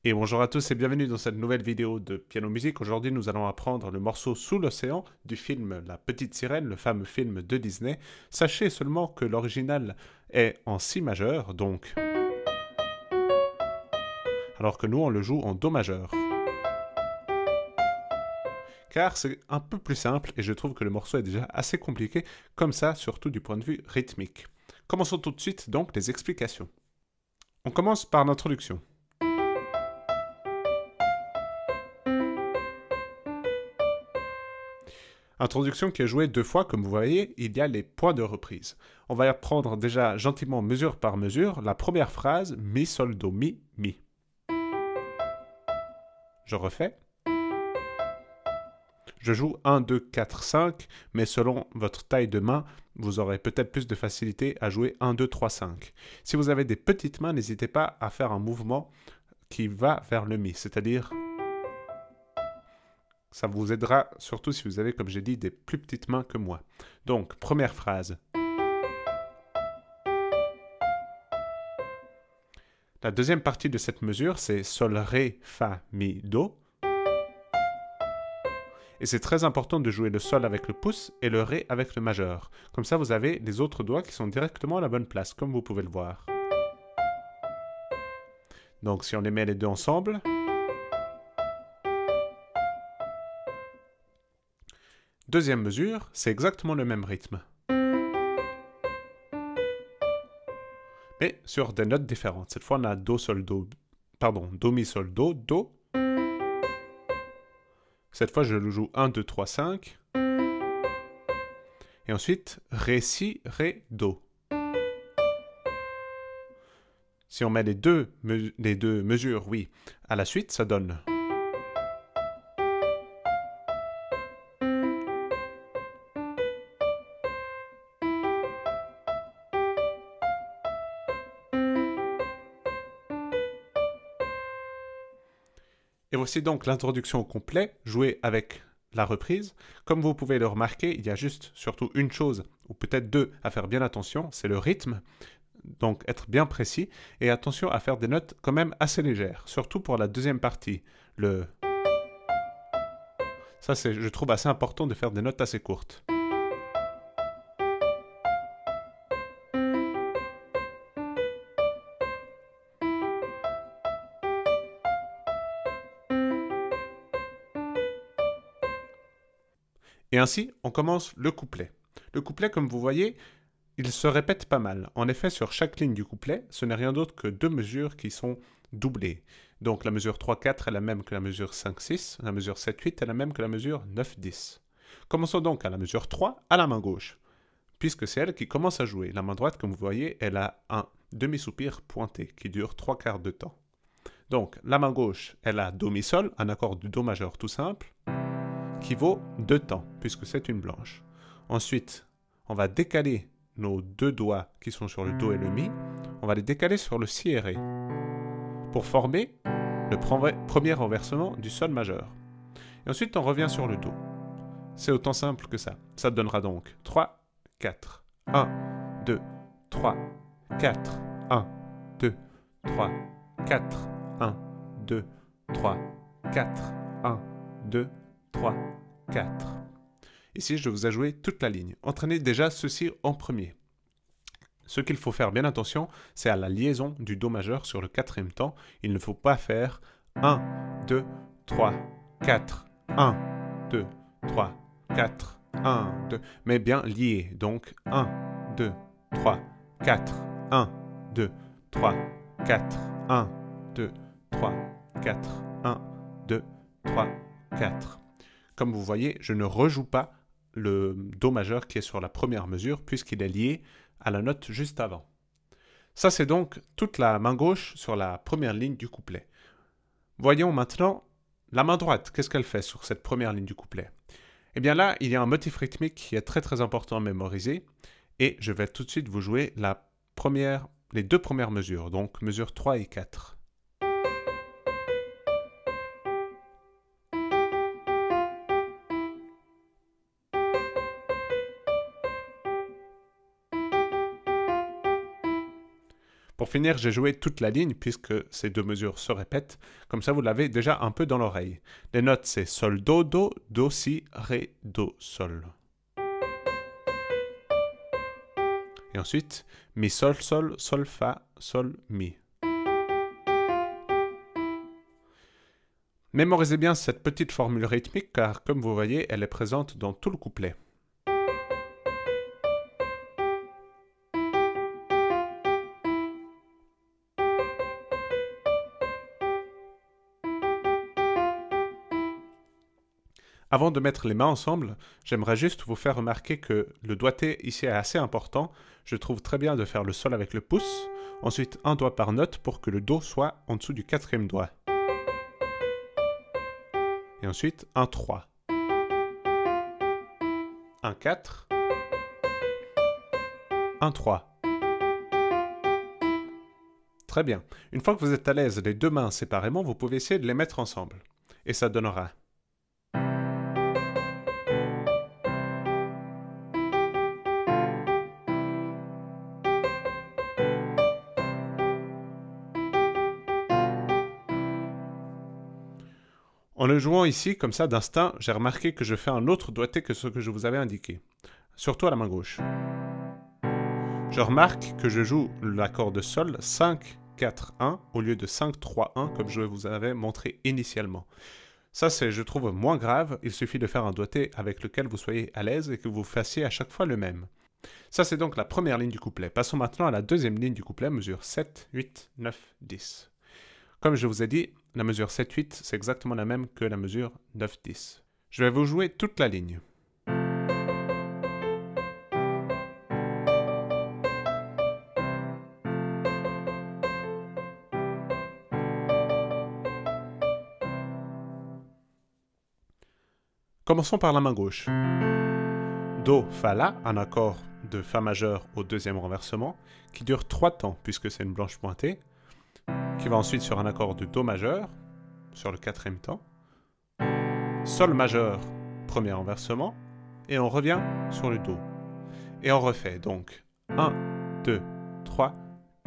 Et bonjour à tous et bienvenue dans cette nouvelle vidéo de Piano Musique. Aujourd'hui, nous allons apprendre le morceau Sous l'océan du film La Petite Sirène, le fameux film de Disney. Sachez seulement que l'original est en Si majeur, donc, alors que nous, on le joue en Do majeur. Car c'est un peu plus simple et je trouve que le morceau est déjà assez compliqué, comme ça, surtout du point de vue rythmique. Commençons tout de suite donc les explications. On commence par l'introduction. Introduction qui est jouée deux fois, comme vous voyez, il y a les points de reprise. On va apprendre déjà gentiment mesure par mesure la première phrase, mi, sol, do, mi, mi. Je refais. Je joue 1, 2, 4, 5, mais selon votre taille de main, vous aurez peut-être plus de facilité à jouer 1, 2, 3, 5. Si vous avez des petites mains, n'hésitez pas à faire un mouvement qui va vers le mi, c'est-à-dire ça vous aidera surtout si vous avez, comme j'ai dit, des plus petites mains que moi. Donc, première phrase. La deuxième partie de cette mesure, c'est Sol, Ré, Fa, Mi, Do. Et c'est très important de jouer le Sol avec le pouce et le Ré avec le majeur. Comme ça, vous avez les autres doigts qui sont directement à la bonne place, comme vous pouvez le voir. Donc, si on les met les deux ensemble... Deuxième mesure, c'est exactement le même rythme. Mais sur des notes différentes. Cette fois, on a Do, Sol, Do... Pardon, Do, Mi, Sol, Do, Do. Cette fois, je le joue 1, 2, 3, 5. Et ensuite, Ré, Si, Ré, Do. Si on met les deux mesures, oui, à la suite, ça donne... Et voici donc l'introduction au complet, jouée avec la reprise. Comme vous pouvez le remarquer, il y a juste surtout une chose, ou peut-être deux, à faire bien attention, c'est le rythme. Donc être bien précis, et attention à faire des notes quand même assez légères, surtout pour la deuxième partie, le... Ça, c'est, je trouve assez important de faire des notes assez courtes. Et ainsi, on commence le couplet. Le couplet, comme vous voyez, il se répète pas mal. En effet, sur chaque ligne du couplet, ce n'est rien d'autre que deux mesures qui sont doublées. Donc la mesure 3-4 est la même que la mesure 5-6, la mesure 7-8 est la même que la mesure 9-10. Commençons donc à la mesure 3 à la main gauche, puisque c'est elle qui commence à jouer. La main droite, comme vous voyez, elle a un demi-soupir pointé qui dure 3/4 de temps. Donc la main gauche, elle a Do, Mi, Sol, un accord du Do majeur tout simple, qui vaut 2 temps, puisque c'est une blanche. Ensuite, on va décaler nos deux doigts qui sont sur le Do et le Mi, on va les décaler sur le Si et Ré, pour former le premier renversement du Sol majeur. Et ensuite, on revient sur le Do. C'est autant simple que ça. Ça donnera donc 3, 4, 1, 2, 3, 4, 1, 2, 3, 4, 1, 2, 3, 4, 1, 2, 3, 4. Ici, je vous ai joué toute la ligne. Entraînez déjà ceci en premier. Ce qu'il faut faire bien attention, c'est à la liaison du Do majeur sur le quatrième temps. Il ne faut pas faire 1, 2, 3, 4, 1, 2, 3, 4, 1, 2, mais bien lié. Donc 1, 2, 3, 4, 1, 2, 3, 4, 1, 2, 3, 4, 1, 2, 3, 4. Comme vous voyez, je ne rejoue pas le Do majeur qui est sur la première mesure, puisqu'il est lié à la note juste avant. Ça, c'est donc toute la main gauche sur la première ligne du couplet. Voyons maintenant la main droite. Qu'est-ce qu'elle fait sur cette première ligne du couplet? Eh bien là, il y a un motif rythmique qui est très important à mémoriser, et je vais tout de suite vous jouer les deux premières mesures, donc mesures 3 et 4. Pour finir, j'ai joué toute la ligne puisque ces deux mesures se répètent. Comme ça, vous l'avez déjà un peu dans l'oreille. Les notes, c'est Sol, Do, Do, Do, Si, Ré, Do, Sol. Et ensuite, Mi, Sol, Sol, Sol, Fa, Sol, Mi. Mémorisez bien cette petite formule rythmique car, comme vous voyez, elle est présente dans tout le couplet. Avant de mettre les mains ensemble, j'aimerais juste vous faire remarquer que le doigté ici est assez important. Je trouve très bien de faire le sol avec le pouce, ensuite un doigt par note pour que le Do soit en dessous du quatrième doigt. Et ensuite un 3. Un 4. Un 3. Très bien. Une fois que vous êtes à l'aise les deux mains séparément, vous pouvez essayer de les mettre ensemble. Et ça donnera... En le jouant ici, comme ça, d'instinct, j'ai remarqué que je fais un autre doigté que ce que je vous avais indiqué. Surtout à la main gauche. Je remarque que je joue l'accord de Sol 5, 4, 1 au lieu de 5, 3, 1 comme je vous avais montré initialement. Ça, c'est, je trouve, moins grave. Il suffit de faire un doigté avec lequel vous soyez à l'aise et que vous fassiez à chaque fois le même. Ça, c'est donc la première ligne du couplet. Passons maintenant à la deuxième ligne du couplet, mesure 7, 8, 9, 10. Comme je vous ai dit, la mesure 7-8, c'est exactement la même que la mesure 9-10. Je vais vous jouer toute la ligne. Commençons par la main gauche. Do, Fa, La, un accord de Fa majeur au deuxième renversement, qui dure 3 temps, puisque c'est une blanche pointée, qui va ensuite sur un accord de Do majeur, sur le quatrième temps, Sol majeur, premier renversement, et on revient sur le Do. Et on refait donc 1, 2, 3,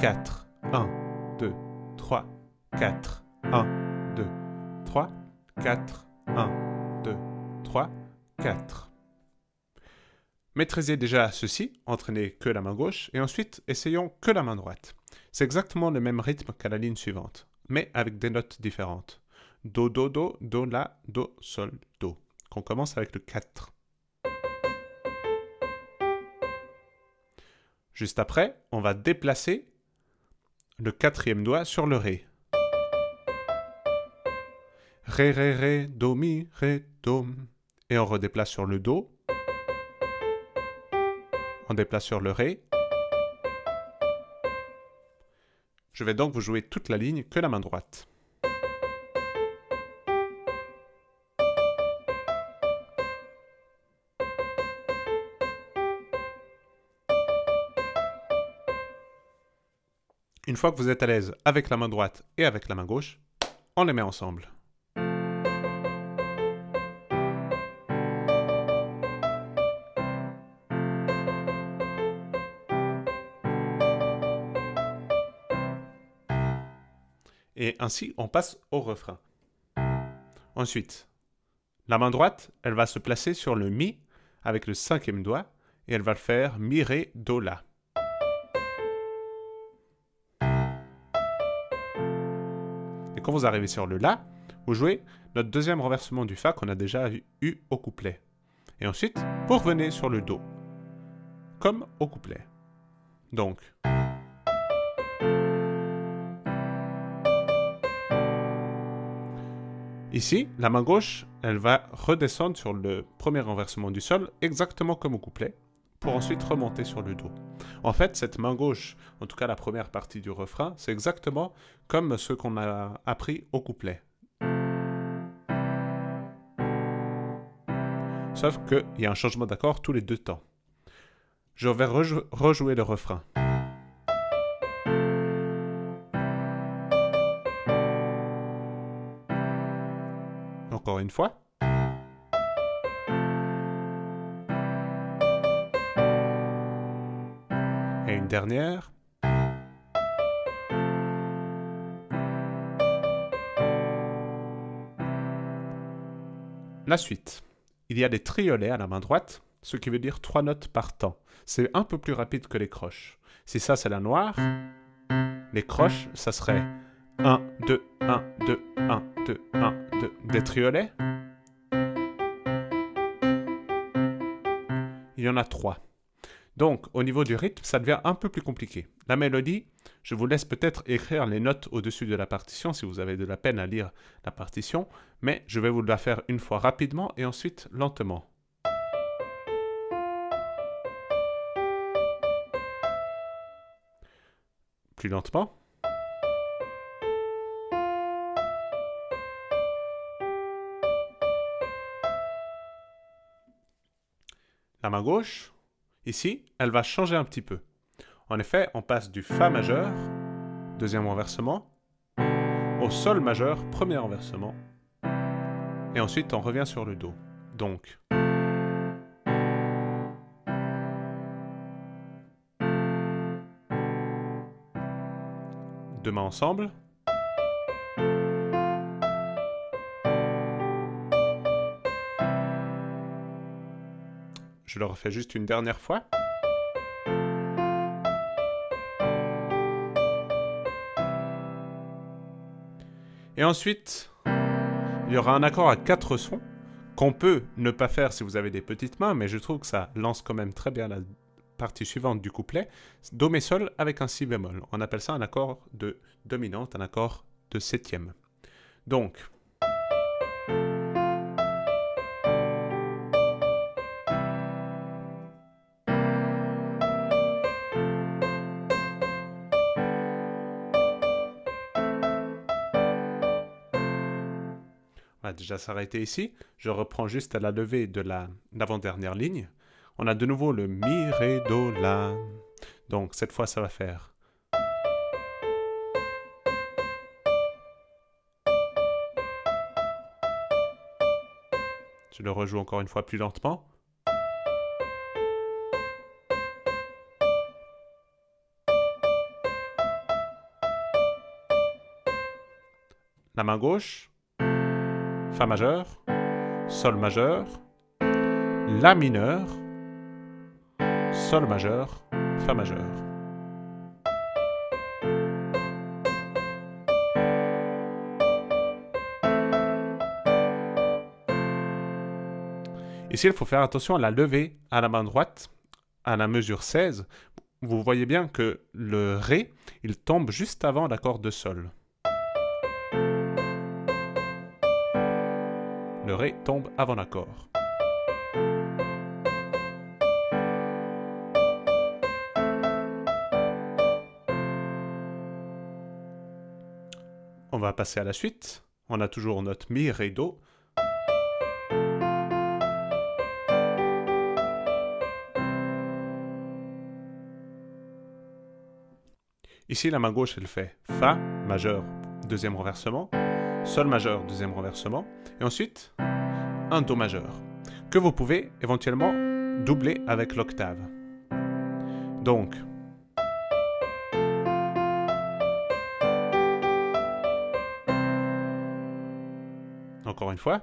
4, 1, 2, 3, 4, 1, 2, 3, 4, 1, 2, 3, 4. Maîtrisez déjà ceci, entraînez que la main gauche, et ensuite essayons que la main droite. C'est exactement le même rythme qu'à la ligne suivante, mais avec des notes différentes. Do, Do, Do, Do, La, Do, Sol, Do. Qu'on commence avec le 4. Juste après, on va déplacer le quatrième doigt sur le Ré. Ré, Ré, Ré, Do, Mi, Ré, Do. Et on redéplace sur le Do. On déplace sur le Ré. Je vais donc vous jouer toute la ligne que la main droite. Une fois que vous êtes à l'aise avec la main droite et avec la main gauche, on les met ensemble. Et ainsi, on passe au refrain. Ensuite, la main droite, elle va se placer sur le Mi avec le cinquième doigt et elle va le faire Mi, Ré, Do, La. Et quand vous arrivez sur le La, vous jouez notre deuxième renversement du Fa qu'on a déjà eu au couplet. Et ensuite, vous revenez sur le Do, comme au couplet. Donc... Ici, la main gauche, elle va redescendre sur le premier renversement du Sol, exactement comme au couplet, pour ensuite remonter sur le Do. En fait, cette main gauche, en tout cas la première partie du refrain, c'est exactement comme ce qu'on a appris au couplet. Sauf qu'il y a un changement d'accord tous les 2 temps. Je vais rejouer le refrain. Encore une fois. Et une dernière. La suite. Il y a des triolets à la main droite, ce qui veut dire 3 notes par temps. C'est un peu plus rapide que les croches. Si ça, c'est la noire, les croches, ça serait 1, 2, 1, 2, 1, 2, 1, 2. Des triolets, il y en a 3. Donc, au niveau du rythme, ça devient un peu plus compliqué. La mélodie, je vous laisse peut-être écrire les notes au-dessus de la partition si vous avez de la peine à lire la partition, mais je vais vous la faire une fois rapidement et ensuite lentement. Plus lentement. La main gauche, ici, elle va changer un petit peu. En effet, on passe du Fa majeur, deuxième renversement, au Sol majeur, premier renversement, et ensuite on revient sur le Do. Donc, deux mains ensemble. Je le refais juste une dernière fois. Et ensuite, il y aura un accord à 4 sons qu'on peut ne pas faire si vous avez des petites mains, mais je trouve que ça lance quand même très bien la partie suivante du couplet. Do, Mi, Sol avec un Si bémol. On appelle ça un accord de dominante, un accord de septième. Donc, on va déjà s'arrêter ici. Je reprends juste à la levée de l'avant-dernière ligne. On a de nouveau le Mi, Ré, Do, La. Donc cette fois, ça va faire. Je le rejoue encore une fois plus lentement. La main gauche. Fa majeur, Sol majeur, La mineur, Sol majeur, Fa majeur. Ici, il faut faire attention à la levée à la main droite, à la mesure 16. Vous voyez bien que le Ré, il tombe juste avant l'accord de Sol. Le Ré tombe avant l'accord. On va passer à la suite. On a toujours notre Mi, Ré, Do. Ici, la main gauche, elle fait Fa majeur, deuxième renversement, Sol majeur, deuxième renversement, et ensuite un Do majeur, que vous pouvez éventuellement doubler avec l'octave. Donc, encore une fois.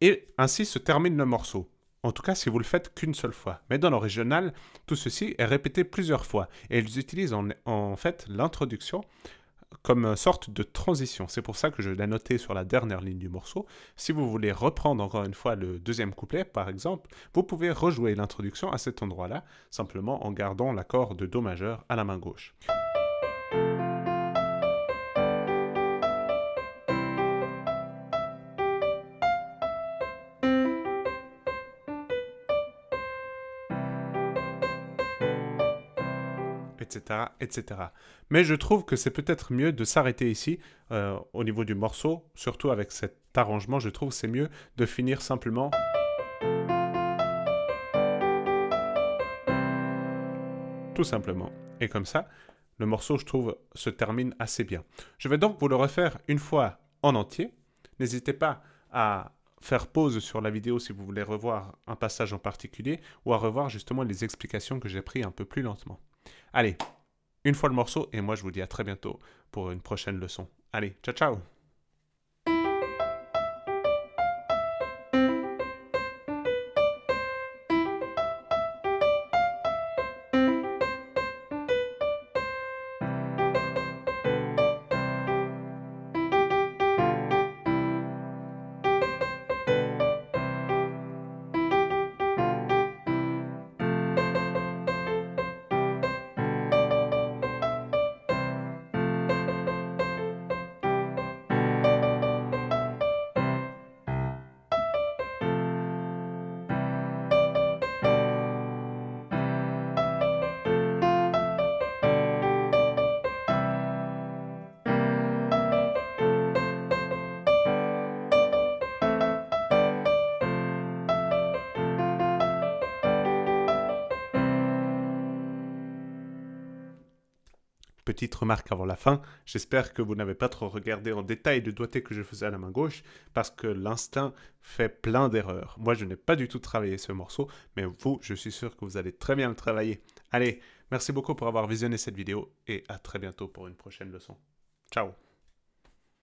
Et ainsi se termine le morceau. En tout cas, si vous le faites qu'une seule fois. Mais dans l'original, tout ceci est répété plusieurs fois. Et ils utilisent en fait l'introduction comme sorte de transition. C'est pour ça que je l'ai noté sur la dernière ligne du morceau. Si vous voulez reprendre encore une fois le deuxième couplet, par exemple, vous pouvez rejouer l'introduction à cet endroit-là, simplement en gardant l'accord de Do majeur à la main gauche. Etc., etc. Mais je trouve que c'est peut-être mieux de s'arrêter ici au niveau du morceau, surtout avec cet arrangement, je trouve que c'est mieux de finir simplement tout simplement. Et comme ça, le morceau, je trouve, se termine assez bien. Je vais donc vous le refaire une fois en entier. N'hésitez pas à faire pause sur la vidéo si vous voulez revoir un passage en particulier ou à revoir justement les explications que j'ai prises un peu plus lentement. Allez, une fois le morceau et moi je vous dis à très bientôt pour une prochaine leçon. Allez, ciao ciao! Petite remarque avant la fin, j'espère que vous n'avez pas trop regardé en détail le doigté que je faisais à la main gauche, parce que l'instinct fait plein d'erreurs. Moi, je n'ai pas du tout travaillé ce morceau, mais vous, je suis sûr que vous allez très bien le travailler. Allez, merci beaucoup pour avoir visionné cette vidéo, et à très bientôt pour une prochaine leçon. Ciao!